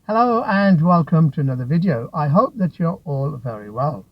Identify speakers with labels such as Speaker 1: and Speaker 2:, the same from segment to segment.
Speaker 1: Hello and welcome to another video. I hope that you're all very well.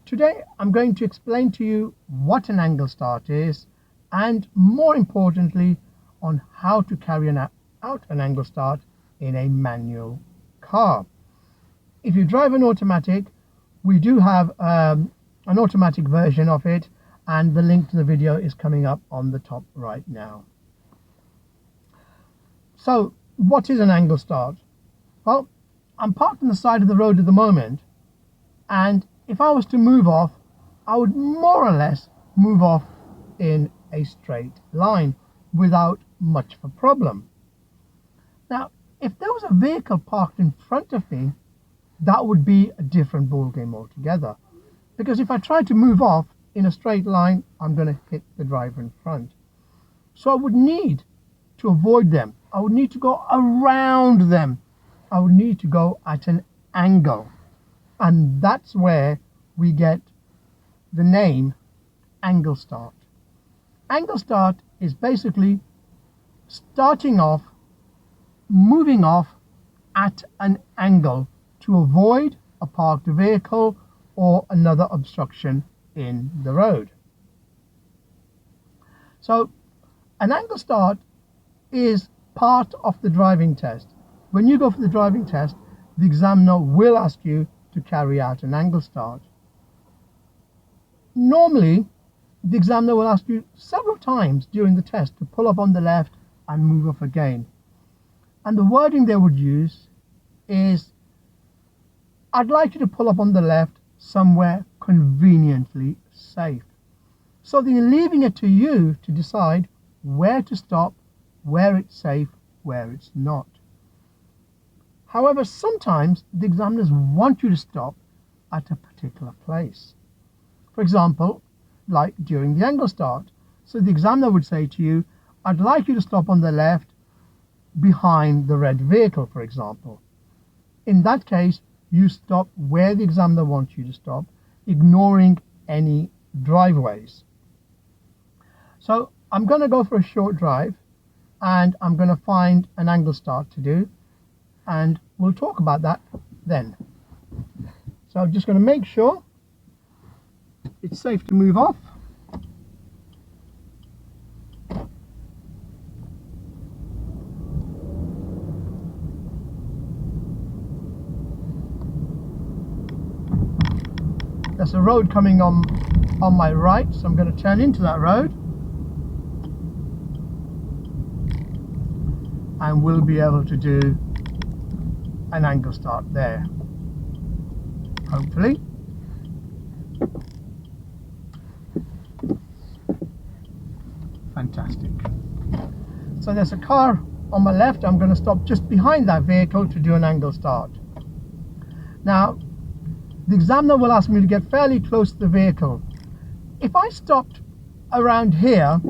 Speaker 1: Today I'm going to explain to you what an angle start is and more importantly on how to carry out an angle start in a manual car. If you drive an automatic, we do have an automatic version of it, and the link to the video is coming up on the top right now. So what is an angle start? Well, I'm parked on the side of the road at the moment, and if I was to move off, I would more or less move off in a straight line without much of a problem. Now, if there was a vehicle parked in front of me, that would be a different ballgame altogether. Because if I try to move off in a straight line, I'm going to hit the driver in front. So I would need to avoid them. I would need to go around them. I would need to go at an angle, and that's where we get the name angle start. Angle start is basically starting off, moving off at an angle to avoid a parked vehicle or another obstruction in the road. So an angle start is part of the driving test. When you go for the driving test, the examiner will ask you to carry out an angle start. Normally, the examiner will ask you several times during the test to pull up on the left and move off again. And the wording they would use is, I'd like you to pull up on the left somewhere conveniently safe. So they're leaving it to you to decide where to stop, where it's safe, where it's not. However, sometimes the examiners want you to stop at a particular place. For example, like during the angle start. So the examiner would say to you, I'd like you to stop on the left behind the red vehicle, for example. In that case, you stop where the examiner wants you to stop, ignoring any driveways. So I'm going to go for a short drive, and I'm going to find an angle start to do, and we'll talk about that then. So I'm just going to make sure it's safe to move off. There's a road coming on my right, so I'm going to turn into that road, and we'll be able to do an angle start there, hopefully. Fantastic. So there's a car on my left. I'm going to stop just behind that vehicle to do an angle start. Now, the examiner will ask me to get fairly close to the vehicle. If I stopped around here,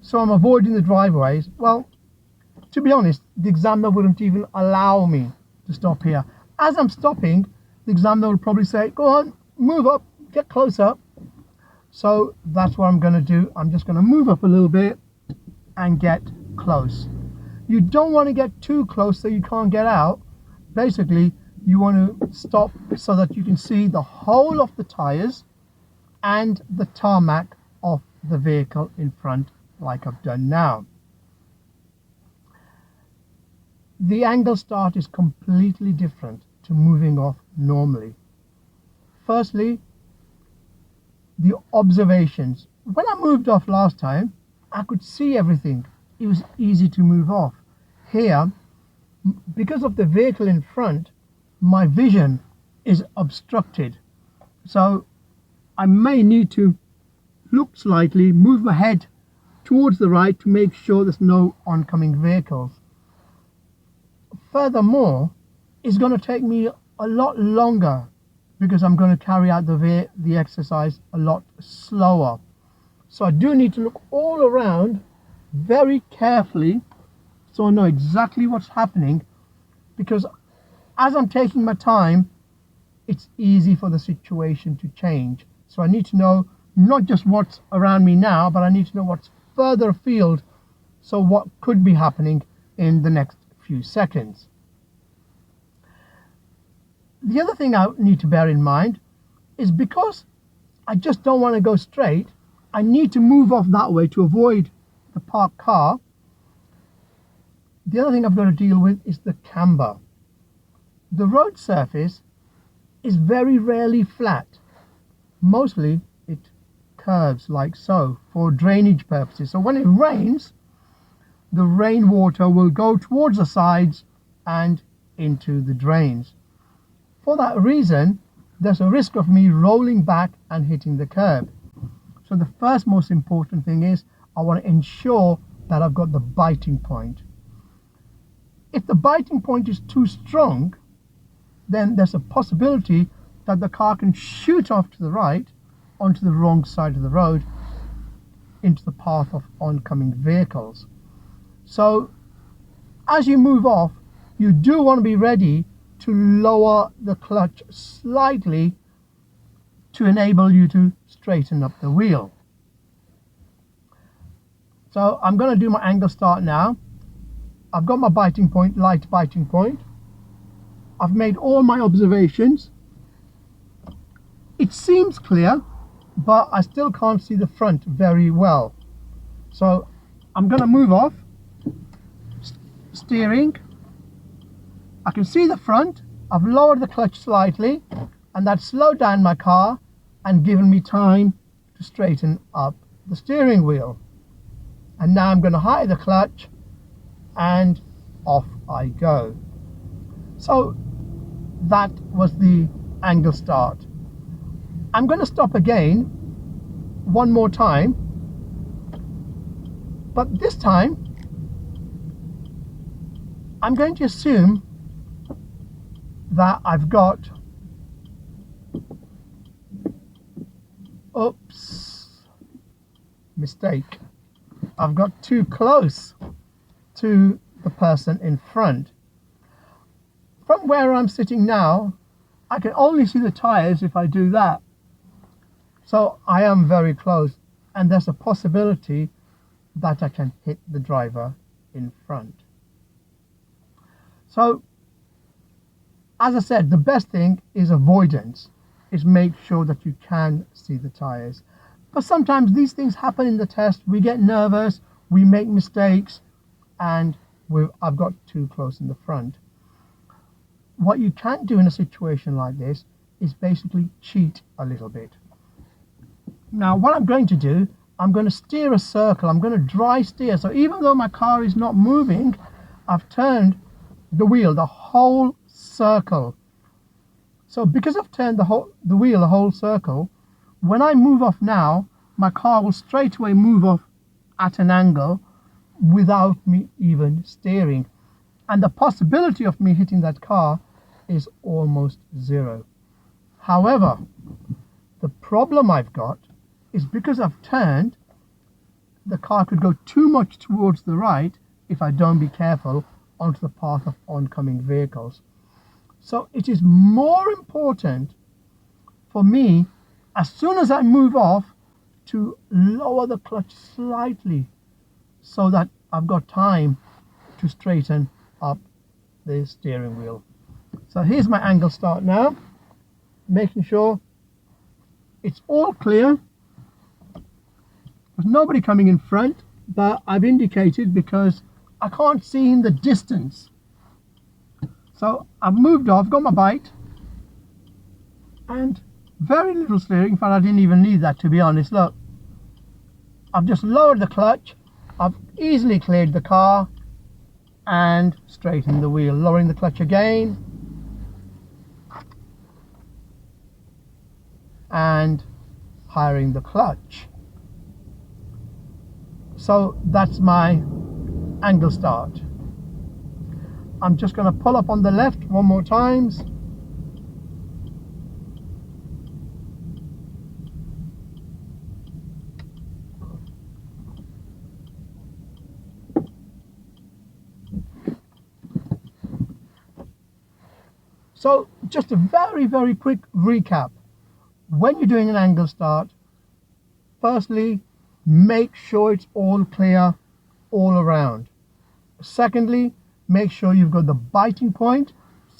Speaker 1: so I'm avoiding the driveways, well, to be honest, the examiner wouldn't even allow me to stop here. As I'm stopping, the examiner will probably say, go on, move up, get closer. So that's what I'm going to do. I'm just going to move up a little bit and get close. You don't want to get too close so you can't get out. Basically, you want to stop so that you can see the whole of the tires and the tarmac of the vehicle in front, like I've done now. The angle start is completely different to moving off normally. Firstly, the observations. When I moved off last time, I could see everything. It was easy to move off. Here, because of the vehicle in front, my vision is obstructed. So I may need to look slightly, move my head towards the right to make sure there's no oncoming vehicles. Furthermore, it's going to take me a lot longer because I'm going to carry out the exercise a lot slower. So I do need to look all around very carefully so I know exactly what's happening, because as I'm taking my time, it's easy for the situation to change. So I need to know not just what's around me now, but I need to know what's further afield, so what could be happening in the next few seconds. the other thing I need to bear in mind is because I just don't want to go straight, I need to move off that way to avoid the parked car. The other thing I've got to deal with is the camber. The road surface is very rarely flat. Mostly it curves like so for drainage purposes. So when it rains, the rainwater will go towards the sides and into the drains. For that reason, there's a risk of me rolling back and hitting the curb. So the first most important thing is I want to ensure that I've got the biting point. If the biting point is too strong, then there's a possibility that the car can shoot off to the right onto the wrong side of the road into the path of oncoming vehicles. So as you move off, you do want to be ready to lower the clutch slightly to enable you to straighten up the wheel. So I'm going to do my angle start now. I've got my biting point, light biting point. I've made all my observations. It seems clear, but I still can't see the front very well. So I'm going to move off. Steering. I can see the front. I've lowered the clutch slightly, and that slowed down my car and given me time to straighten up the steering wheel. And now I'm going to high the clutch and off I go. So that was the angle start. I'm going to stop again one more time, but this time I'm going to assume that I've got, oops, mistake, I've got too close to the person in front. From where I'm sitting now, I can only see the tyres if I do that. So I am very close, and there's a possibility that I can hit the driver in front. So, as I said, the best thing is avoidance, is make sure that you can see the tyres. But sometimes these things happen in the test. We get nervous, we make mistakes, and I've got too close in the front. What you can't do in a situation like this is basically cheat a little bit. Now what I'm going to do, I'm going to steer a circle. I'm going to dry steer. So even though my car is not moving, I've turned the wheel the whole circle. So because I've turned the wheel the whole circle, when I move off now, my car will straight away move off at an angle without me even steering. And the possibility of me hitting that car is almost zero. However, the problem I've got is because I've turned, the car could go too much towards the right if I don't be careful onto the path of oncoming vehicles. So it is more important for me, as soon as I move off, to lower the clutch slightly so that I've got time to straighten up the steering wheel. So here's my angle start now, making sure it's all clear. There's nobody coming in front, but I've indicated because I can't see in the distance. So I've moved off, got my bite, and very little steering. In fact, I didn't even need that, to be honest. Look, I've just lowered the clutch, I've easily cleared the car and straightened the wheel. Lowering the clutch again and hiring the clutch. So that's my angle start. I'm just going to pull up on the left one more times. So just a very, very quick recap. When you're doing an angle start, firstly, make sure it's all clear all around. Secondly, make sure you've got the biting point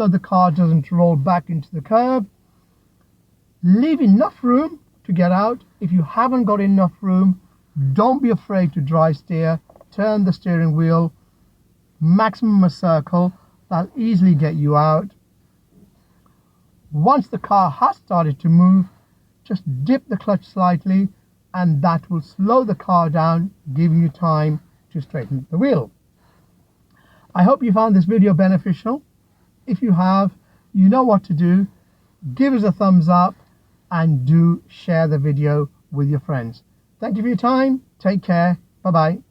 Speaker 1: so the car doesn't roll back into the curb. Leave enough room to get out. If you haven't got enough room, don't be afraid to dry steer. Turn the steering wheel maximum a circle. That'll easily get you out. Once the car has started to move, just dip the clutch slightly, and that will slow the car down, giving you time to straighten the wheel. I hope you found this video beneficial. If you have, you know what to do. Give us a thumbs up and do share the video with your friends. Thank you for your time. Take care. Bye bye.